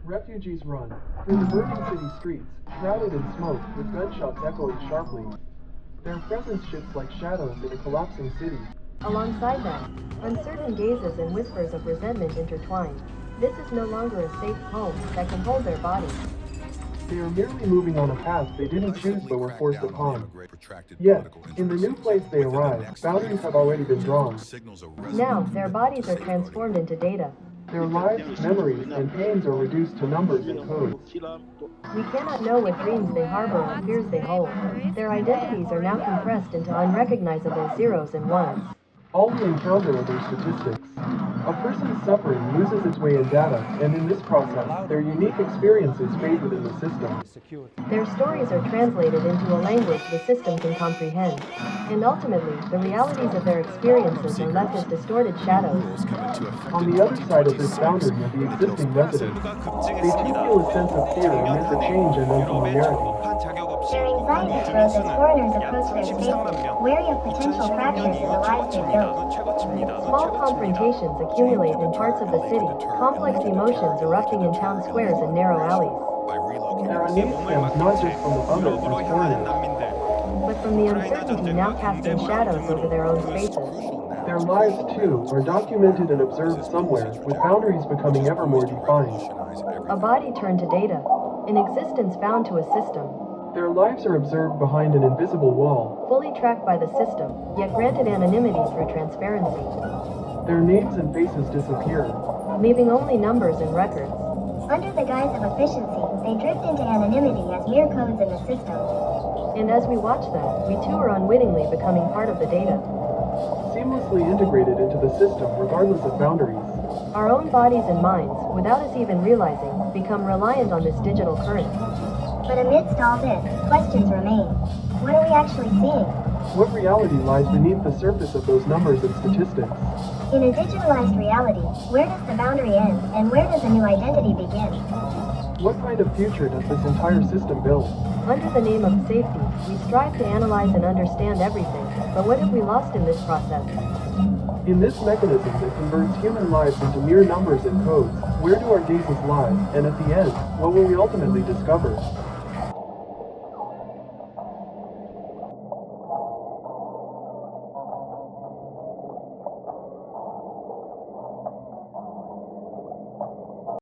Refugees run through the burning city streets, shrouded in smoke, with gunshots echoing sharply. Their presence shifts like shadows in a collapsing city. Alongside them, uncertain gazes and whispers of resentment intertwine. This is no longer a safe home that can hold their bodies. They are merely moving on a path they didn't choose but were forced upon. Yet, in the new place they arrive, boundaries have already been drawn. Now, their bodies are transformed into data. Their lives, memories, and pains are reduced to numbers and codes. We cannot know what dreams they harbor or fears they hold. Their identities are now compressed into unrecognizable zeros and ones. All we encounter are their statistics. A person's suffering loses its way in data, and in this process, their unique experiences fade within the system. Their stories are translated into a language the system can comprehend. And ultimately, the realities of their experiences are left as distorted shadows. On the other side of this boundary are the existing residents. They too feel a sense of fear amid the change and unfamiliarity. Their anxiety grows as foreigners approach their spaces, wary of potential fractures in the lives they built. Small confrontations accumulate in parts of the city, complex emotions erupting in town squares and narrow alleys. Their unease stems not just from the others as foreigners, but from the uncertainty now casting shadows over their own spaces. their lives, too, are documented and observed somewhere, with boundaries becoming ever more defined. A body turned to data, an existence bound to a system, Their lives are observed behind an invisible wall. fully tracked by the system, yet granted anonymity through transparency, Their names and faces disappear. leaving only numbers and records. Under the guise of efficiency, they drift into anonymity as mere codes in the system. And as we watch them, we too are unwittingly becoming part of the data. Seamlessly integrated into the system regardless of boundaries. Our own bodies and minds, without us even realizing, become reliant on this digital current. But amidst all this, questions remain. What are we actually seeing? What reality lies beneath the surface of those numbers and statistics? In a digitalized reality, where does the boundary end, and where does a new identity begin? What kind of future does this entire system build? Under the name of safety, we strive to analyze and understand everything, but what have we lost in this process? In this mechanism that converts human lives into mere numbers and codes, where do our gazes lie, and at the end, what will we ultimately discover?